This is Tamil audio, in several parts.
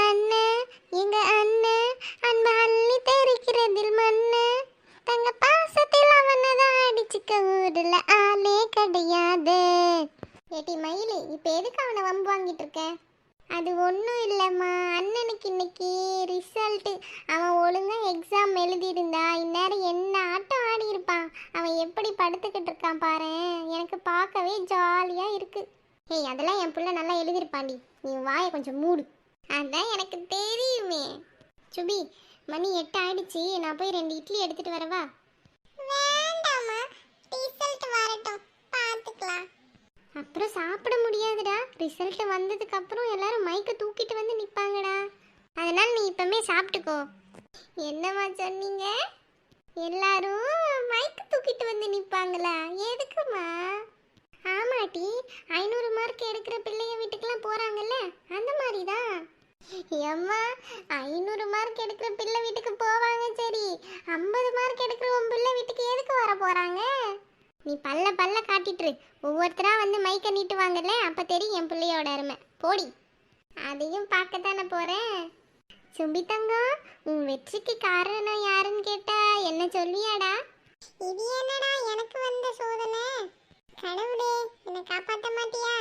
அண்ணன் எங்க அண்ணன் அன்பு அள்ளி தெரிக்கிறதில் மண்ணு தங்க பாசத்தில் அவனதான் அடிச்சுக்க ஊர்ல ஆளே கிடையாது. ஏட்டி மயிலு, இப்ப எதுக்கு அவனை வம்பு வாங்கிட்டு இருக்க? அது ஒன்றும் இல்லைம்மா, அண்ணனுக்கு இன்னைக்கு ரிசல்ட்டு. அவன் ஒழுங்காக எக்ஸாம் எழுதியிருந்தா இந்நேரம் என்ன ஆட்டம் ஆடி இருப்பான். அவன் எப்படி படுத்துக்கிட்டு இருக்கான் பாரு, எனக்கு பார்க்கவே ஜாலியாக இருக்கு. ஏய், அதெல்லாம் என் பிள்ளை நல்லா எழுதியிருப்பாண்டி, நீ வாயை கொஞ்சம் மூடு. அதான் எனக்கு தெரியுமே. சுபி, மணி 8 ஆயிடுச்சு, நான் போய் 2 இட்லி எடுத்துட்டு வரவா? வேண்டாமா, ரிசல்ட் வரட்டும் பார்த்துக்கலாம். அப்புறம் சாப்பிட முடியாதுடா, ரிசல்ட் வந்ததுக்கு அப்புறம் எல்லாரும் மைக்க தூக்கிட்டு வந்து நிப்பாங்கடா. அதனால நீ இப்பமே சாப்பிட்டுக்கோ. என்னம்மா சொன்னீங்க? எல்லாரும் மைக்க தூக்கிட்டு வந்து நிப்பாங்களா? எதுக்குமா? ஆமாட்டி, 500 மார்க் எடுக்கிற பிள்ளைய வீட்டுக்கெல்லாம் போறாங்கல்ல, அந்த மாதிரி தான். ஏம்மா, 500 மார்க் எடுக்கிற பிள்ளை வீட்டுக்கு போவாங்க சரி, 50 மார்க் எடுக்கிற உன் பிள்ளை வீட்டுக்கு எதுக்கு வர போறாங்க? நீ பல்ல பல்ல காட்டிட்டு ஒவ்வொருத்தரா வந்து மைக்க நீட்டு வாங்கல, அப்ப தெரியும் என் பிள்ளையோட அருமை. போடி, அதையும் பார்க்கத்தானே போறேன். சும்பி தங்கம், உன் வெற்றிக்கு காரணம் யாருன்னு கேட்டா என்ன சொல்லியாடா? இது என்னடா எனக்கு வந்த சோதனை? கடவுளே, என்னை காப்பாற்ற மாட்டியா?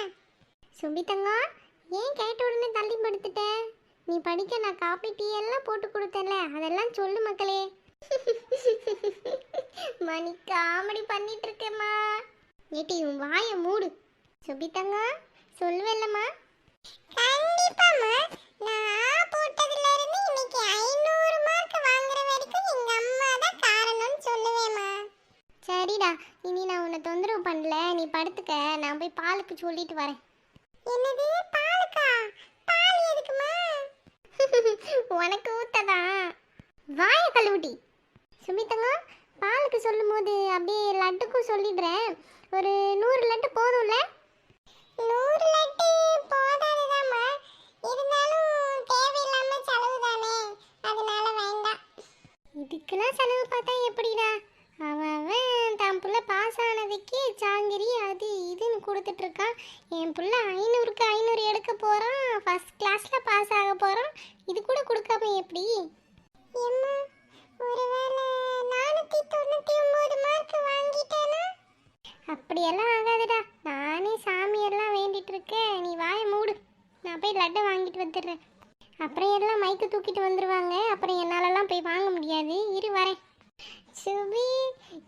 சும்பி தங்கம், ஏன் கேட்ட உடனே தள்ளி படுத்துட்ட? நீ படிக்க நான் காப்பி டீ எல்லாம் போட்டு கொடுத்தேன்ல, அதெல்லாம் சொல்லு மக்களே. மணி காமெடி பண்ணிட்டு இருக்கேம்மா. ஏட்டி, உன் வாயை மூடு. சுபிதங்க, சொல்லுவேல்லம்மா? கண்டிப்பாம்மா, நான் போட்டதுல இருந்து இன்னைக்கு 500 மார்க் வாங்குற வரைக்கும் எங்க அம்மா தான் காரணம்னு சொல்லுவேம்மா. சரிடா, இனி நான் உன்னை தொந்தரவு பண்ணல, நீ படுத்துக்க. நான் போய் பாலுக்கு சொல்லிட்டு வரேன். என்னது, பாலுக்கா? பால் எதுக்குமா? உனக்கு ஊத்ததான். வாயை கழுவுடி. சுமிதங்க, பாலுக்கு சொல்லும் போது அப்படியே லட்டுக்கும் சொல்லிடுறேன். ஒரு 100 லட்டு போதும்ல? 100 லட்டு போதாதுதாம்மா, இருந்தாலும் தேவையில்லாம செலவு தானே, அதனால வேண்டாம். இதுக்கெல்லாம் செலவு பார்த்தா எப்படிடா? அவன் தான் புள்ள பாஸ் ஆனதுக்கே ஜாங்கிரி அது இதுன்னு கொடுத்துட்டு இருக்கான். என் புள்ள 500க்கு 500 எடுக்க போறான், ஃபர்ஸ்ட் கிளாஸ்ல பாஸ் ஆக போறான். இது கூட கொடுக்காம எப்படி? ஒருவேளை 499 மார்க் வாங்கிட்டேனா? அப்படியெல்லாம் ஆகாதுடா, நானே சாமியெல்லாம் வேண்டிட்டு இருக்கேன். நீ வாயை மூடு, நான் போய் லட்டை வாங்கிட்டு வந்துடுறேன். அப்புறம் எல்லாம் மைக்கு தூக்கிட்டு வந்துடுவாங்க, அப்புறம் என்னாலலாம் போய் வாங்க முடியாது. இரு வரேன். சுபி,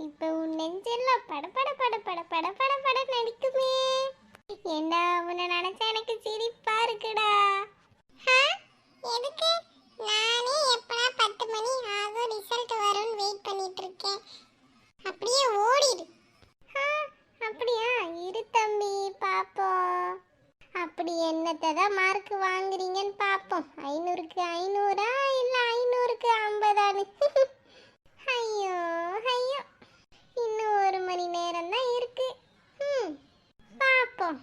இப்போ உன் நெஞ்செல்லாம் படபட படபட படபட பட நடிக்குமே. ஏண்டா, உன்னை நினைச்சா எனக்கு சிரிப்பா இருக்குடா. எதுக்கு? நானே எப்படா 10 மணி ஆகும் ரிசல்ட் வரும்னு வெயிட் பண்ணிட்டு இருக்கேன். அப்படியே ஓடிடு. அப்படியா? இரு தம்பி, பாப்போம். அப்படி என்னத்தை தான் மார்க் வாங்குறீங்கன்னு பாப்போம். 500க்கு 500 இல்ல 500க்கு 50? ஐயோ ஐயோ, இன்னும் 1 மணி நேரம் தான் இருக்கு. பாப்போம்.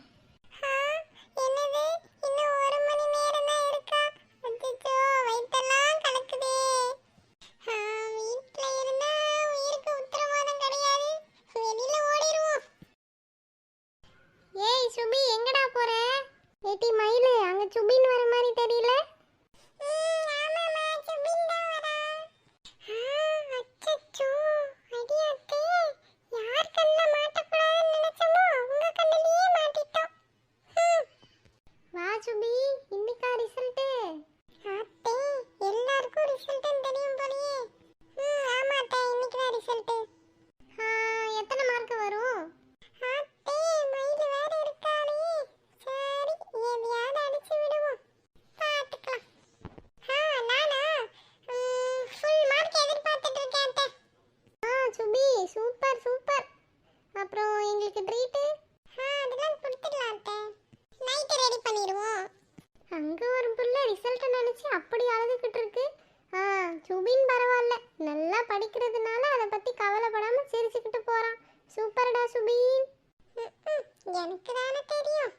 என்னது, இன்னும் 1 மணி நேரம் தான் இருக்கா? அச்சோ, வயித்தெல்லாம் கலக்குதே. வீட்ல இருந்தா உயிருக்கு உத்தரவாதம் கிடையாது, வெளியில ஓடிடுவோம். ஏய் சுபி, எங்கடா போற? ஏட்டி மயிலு, அங்க சுபின்னு வர மாதிரி தெரியல. ஆமாமா, சுபின் தான் வரா. அச்சச்சோ, அடியாத்தே, யார் கண்ணுல மாட்டக்கூடாதுன்னு நினைச்சோமோ உங்க கண்ணுலயே மாட்டிட்டோம். வா சுபி, இன்னைக்கா ரிசல்ட்? அத்தே, எல்லாருக்கும் ரிசல்ட் தெரியும் போலயே. ஆமா அத்தை, இன்னைக்கு தான் ரிசல்ட். எத்தனை மார்க் வரும்? அத்தே, மயில வேற இருக்காளே. சரி, எதையாவது அடிச்சு விடுவோம், பாத்துக்கலாம். நானா ஃபுல் மார்க் எதிர்பார்த்துட்டு இருக்கேன் அத்தை. சுபி, சூப்பர் சூப்பர். அப்புறம் எங்களுக்கு ட்ரீட்? அதெல்லாம் கொடுத்துடலாம் அத்தை, நைட் ரெடி பண்ணிடுவோம். அங்க ஒரு புள்ள ரிசல்ட் நினைச்சு அப்படி அழுதுகிட்டு இருக்கு. சுபின் பரவாயில்ல, நல்லா படிக்கிறதுனால அதை பத்தி கவலைப்படாம சிரிச்சுக்கிட்டு போறான். சூப்பர்டா சுபின். எனக்கு தானே தெரியும்.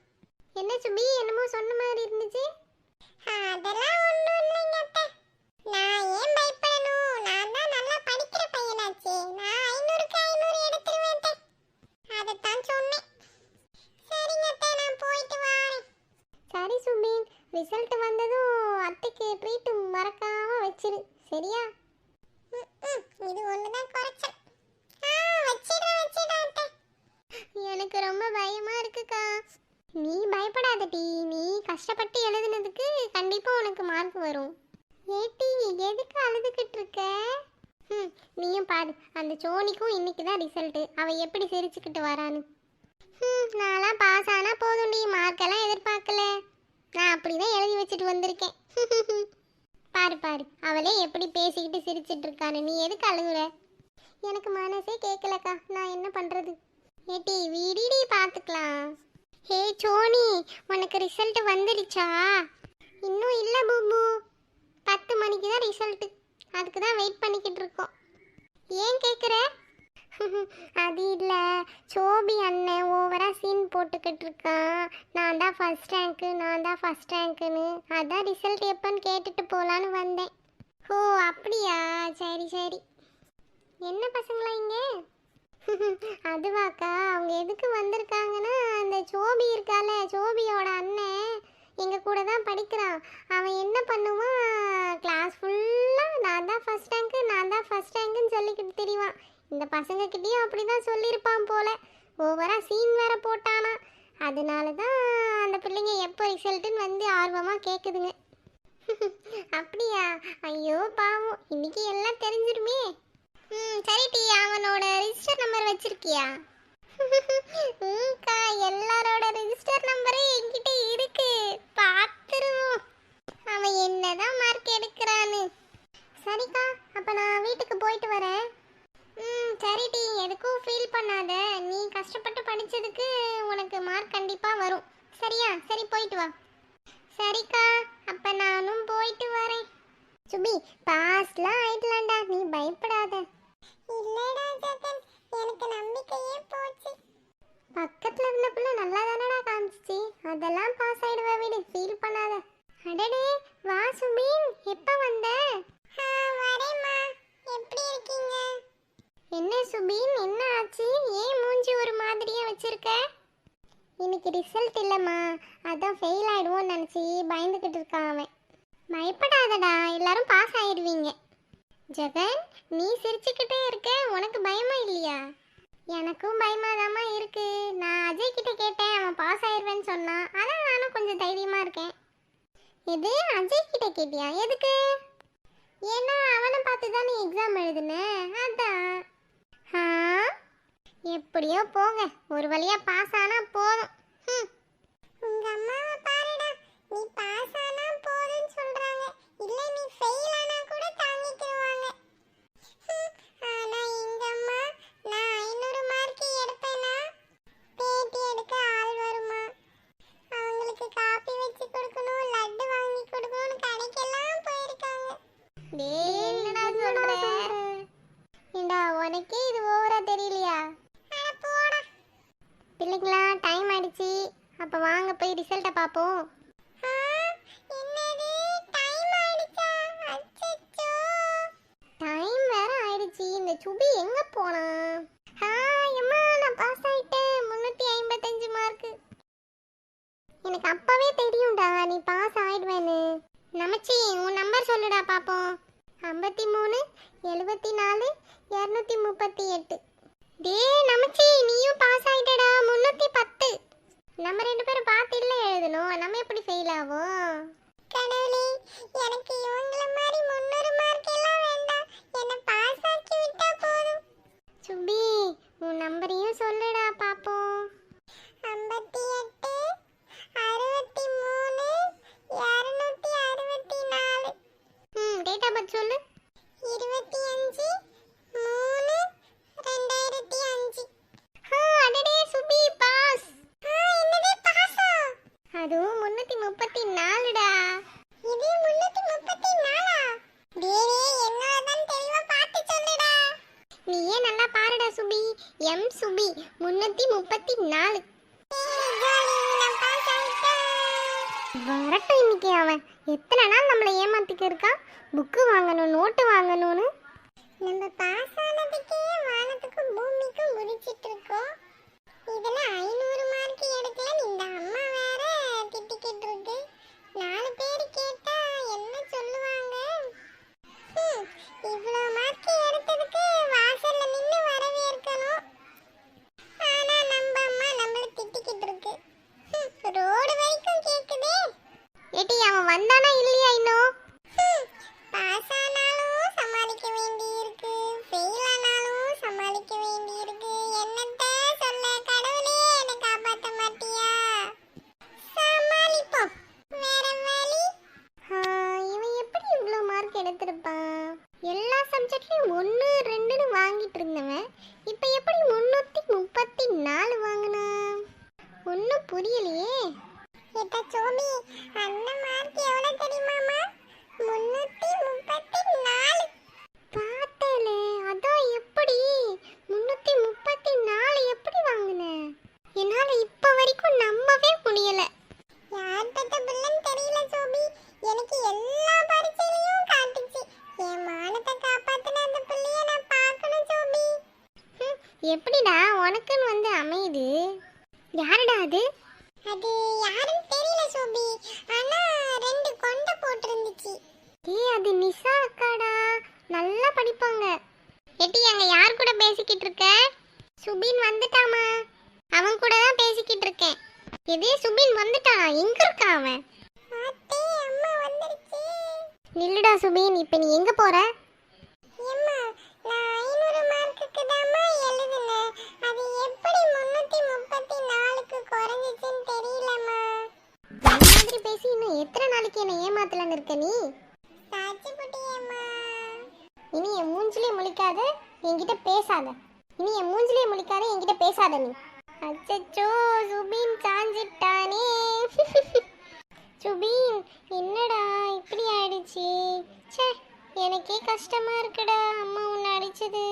என்ன சுபி, என்னமோ சொன்ன மாதிரி இருந்துச்சு? அதெல்லாம் ஒண்ணும் இல்லைங்க அத்தை. நான் ஏன் பயப்படணும்? நான் தான் நல்லா படிக்கிற பையனாச்சே. நான் 500க்கு 500 எடுத்துருவேன் அத்தை. அதைத்தான் சொன்னேன். சரிங்க அத்தை, நான் போயிட்டு வரேன். சரி சுபின், ரிசல்ட் வந்ததும் அத்தைக்கு ட்ரீட் மறக்காம வச்சிரு சரியா? இது ஒண்ணுதான் குறைச்சல். வச்சிடுறேன் அத்தை. எனக்கு ரொம்ப பயமா இருக்குக்கா. நீ பயப்படாதடி, நீ கஷ்டப்பட்டு எழுதுனதுக்கு கண்டிப்பா உனக்கு மார்க் வரும். ஏட்டி எதுக்கு அழுதுகிட்டு இருக்க? நீயும் பாரு, அந்த சோனிக்கும் இன்னைக்கு தான் ரிசல்ட். அவ எப்படி சிரிச்சுக்கிட்டு வரான்னு. நான்லாம் பாஸ் ஆனா போதும்டி, மார்க்கெல்லாம் எதிர்பார்க்கல. நான் அப்படிதான் எழுதி வச்சுட்டு வந்திருக்கேன். பாரு பாரு அவளே எப்படி பேசிக்கிட்டு சிரிச்சிட்டு இருக்கான்னு. நீ எதுக்கு அழுகுற? எனக்கு மனசே கேட்கலக்கா, நான் என்ன பண்றது? ஏட்டி வீடிடி பார்த்துக்கலாம். ஹே சோனி, உனக்கு ரிசல்ட் வந்துடுச்சா? இன்னும் இல்லை பூபு, 10 மணிக்கு தான் ரிசல்ட்டு. அதுக்கு தான் வெயிட் பண்ணிக்கிட்டு இருக்கோம். ஏன் கேட்குற? அது இல்லை, சோபி அண்ணன் ஓவராக சீன் போட்டுக்கிட்டு இருக்கான். நான் தான் ஃபஸ்ட் ரேங்க்குன்னு. அதான் ரிசல்ட் எப்போன்னு கேட்டுட்டு போகலான்னு வந்தேன். ஓ அப்படியா, சரி சரி. என்ன பசங்களா இங்கே? அதுவாக்கா, அவங்க எதுக்கு வந்திருக்காங்கன்னா, அந்த சோபி இருக்கால, சோபியோட அண்ணன் எங்கள் கூட தான் படிக்கிறான். அவன் என்ன பண்ணுவான், கிளாஸ் ஃபுல்லாக நான் தான் ஃபஸ்ட் ரேங்க்குன்னு சொல்லிக்கிட்டு தெரிவான். இந்த பசங்கக்கிட்டேயும் அப்படி தான் சொல்லியிருப்பான் போல. ஓவராக சீன் வேற போட்டானா. அதனால தான் அந்த பிள்ளைங்க எப்போ ரிசல்ட்டுன்னு வந்து ஆர்வமாக கேட்குதுங்க. அப்படியா? ஐயோ பாவம், இன்னைக்கு எல்லாம் தெரிஞ்சிருமே. சரி டி, அவனோட ரிஜிஸ்டர் நம்பர் வச்சிருக்கியா? எல்லாரோட ரிஜிஸ்டர் நம்பரும் என்கிட்ட இருக்கு, பார்த்துருவோம் அவன் என்னதான் மார்க் எடுக்கிறான்னு. சரிக்கா, அப்போ நான் வீட்டுக்கு போயிட்டு வரேன். சரி டி, எதுக்கும் ஃபீல் பண்ணாத. நீ கஷ்டப்பட்டு படித்ததுக்கு உனக்கு மார்க் கண்டிப்பாக வரும் சரியா? சரி போயிட்டு வா. சரிக்கா, அப்போ நானும் போயிட்டு வரேன். சுபி, பாஸ்லாம் ஆயிடலாம்டா, நீ பயப்படாத. இல்லடா ஜெகன், எனக்கு நம்பிக்கையே போச்சு. பக்கத்துல இருந்த பிள்ளை நல்லா தானடா காமிச்சிச்சு, அதெல்லாம் பாஸ் ஆயிடுவ, விடு, ஃபீல் பண்ணாத. அடடே வா சுபின், எப்போ வந்த? வரேம்மா, எப்படி இருக்கீங்க? என்ன சுபின், என்ன ஆச்சு? ஏன் மூஞ்சி ஒரு மாதிரியே வச்சிருக்க? இன்னைக்கு ரிசல்ட் இல்லைம்மா, அதான் ஃபெயில் ஆயிடுவோன்னு நினச்சி பயந்துக்கிட்டு இருக்கான் அவன். பயப்படாதடா, எல்லாரும் பாஸ் ஆயிடுவீங்க. ஜெகன், நீ சிரிச்சுக்கிட்டே இருக்க, உனக்கு பயமா இல்லையா? எனக்கும் பயமாதாம்மா இருக்கு. நான் அஜய் கிட்ட கேட்டேன், அவன் பாஸ் ஆயிடுவேன்னு சொன்னான். அதான் நானும் கொஞ்சம் தைரியமா இருக்கேன். எது, அஜய் கிட்ட கேட்டியா? எதுக்கு? ஏன்னா அவனை பார்த்து தான் நீ எக்ஸாம் எழுதுன, அதான். எப்படியோ போங்க, ஒரு வழியா பாஸ் ஆனா போதும். உங்க அம்மாவை பாருடா, நீ பாஸ் ஆனா போதும்னு சொல்றாங்க. இல்ல நீ ஃபெயில் ஆனா கூட தாங்கிக்குவாங்க. ஆனா எங்க அம்மா, நான் 500 மார்க் எடுப்பேனா பேட்டி எடுக்க ஆள் வருமா? அவங்களுக்கு காப்பி வச்சு கொடுக்கணும், லட்டு வாங்கி கொடுக்கணும்னு கடைக்கெல்லாம் போயிருக்காங்க. டேய் என்னடா சொல்ற? ஏண்டா உனக்கே இது ஓவரா தெரியலையா? அட போடா. பிள்ளைங்களா, டைம் ஆயிடுச்சு, அப்ப வாங்க போய் ரிசல்ட்ட பாப்போம். என்னது டைம் ஆயிடுச்சா? அச்சச்சோ, டைம் வேற ஆயிடுச்சு. இந்த சுபி எங்க போனா? அம்மா, நான் பாஸ் ஆயிட்டேன், 355 மார்க். எனக்கு அப்பவே தெரியும்டா நீ பாஸ் ஆயிடுவேன்னு. நமச்சி, உன் நம்பர் சொல்லுடா பாப்போம். 53 74 238. டேய் நமச்சி, நீயும் பாஸ் ஆயிட்டடா, 310. நம்ம 2 பேரும் பார்த்து இல்ல எழுதணும், நம்ம எப்படி ஃபெயில் ஆவோம்? கடவுளே, எனக்கு இவங்கள மாதிரி 300 மார்க் எல்லாம் வேண்டாம், என்ன பாஸ் ஆக்கி விட்டா போதும். சுபி, உன் நம்பரையும் சொல்லுடா பாப்போம். 58 63 264. டேட் ஆஃப் பர்த் சொல்லு. 25 3 2005. அடடே சுபி, பாஸ். என்னது பாஸா? அதுவும் 334டா. இது 334ஆ? டேய் என்னதான் தெளிவா பார்த்து சொல்லுடா. நீயே நல்லா பாருடா சுபி. எம் சுபி 334. வரட்டும் இன்னைக்கு அவன். எத்தனை நாள் நம்மளை ஏமாத்திக்க இருக்கான். புக்கு வாங்கணும், நோட்டு வாங்கணும்னு. நம்ம பாஸ் ஆனதுக்கே வானத்துக்கும் பூமிக்கும் குதிச்சிட்டு இருக்கோம். இதுல 500 மார்க் எடுக்கலன்னு இந்த அம்மா வேற திட்டிக்கிட்டு இருக்கு. 4 பேர் கேட்டா என்ன எடுத்திருப்பான்? எல்லா சப்ஜெக்ட்லயும் 1 2ன்னு வாங்கிட்டு இருந்தவன் இப்போ எப்படி 334 வாங்கினா? ஒன்றும் புரியலையே. ஏட்டா சோமி, அண்ணன் மார்க் எவ்வளவு தெரியுமாமா? 334. பார்த்தேலே, அதான் எப்படி 334 எப்படி வாங்கின? என்னால இப்ப வரைக்கும் நம்பவே முடியல. யார் பெத்த பிள்ளைன்னு தெரியல சோபி, எனக்கு எல்லா பரீட்சையிலயும் காட்டுச்சு. என் மானத்தை காப்பாத்தின அந்த பிள்ளைய நான் பார்க்கணும் சோபி. எப்படிடா உனக்குன்னு வந்து அமையுது? யாருடா அது? அது யாருன்னு தெரியல சோபி, ஆனா 2 கொண்டை போட்டிருந்துச்சு. அது நிஷா அக்காடா, நல்லா படிப்பாங்க. எட்டி அங்க யார் கூட பேசிக்கிட்டு இருக்க? சுபின் வந்துட்டாமா, அவன் கூட தான் பேசிக்கிட்டு இருக்கேன். எதே சுபின் வந்துட்டானா? எங்க இருக்கா அவன்? அத்தை, அம்மா வந்துருச்சு. நில்லுடா சுபின், இப்போ நீ எங்க போற? அம்மா, நான் 500 மார்க்குக்கு தான்மா எழுதுனேன். அது எப்படி 334க்கு குறைஞ்சிச்சுன்னு தெரியலம்மா. இந்த மாதிரி பேசி இன்னும் எத்தனை நாளைக்கு என்ன ஏமாத்தலான்னு இருக்க நீ? சாச்சி புட்டியம்மா. இனி என் மூஞ்சிலே முழிக்காத, என்கிட்ட பேசாத. இனி என் மூஞ்சிலே முழிக்காத, என்கிட்ட பேசாத நீ. அச்சச்சோ, சுபின் சாஞ்சிட்டானே. சுபின், என்னடா இப்படி ஆயிடுச்சு? ச்சே, எனக்கே கஷ்டமா இருக்குடா அம்மா உன்னை அடிச்சது.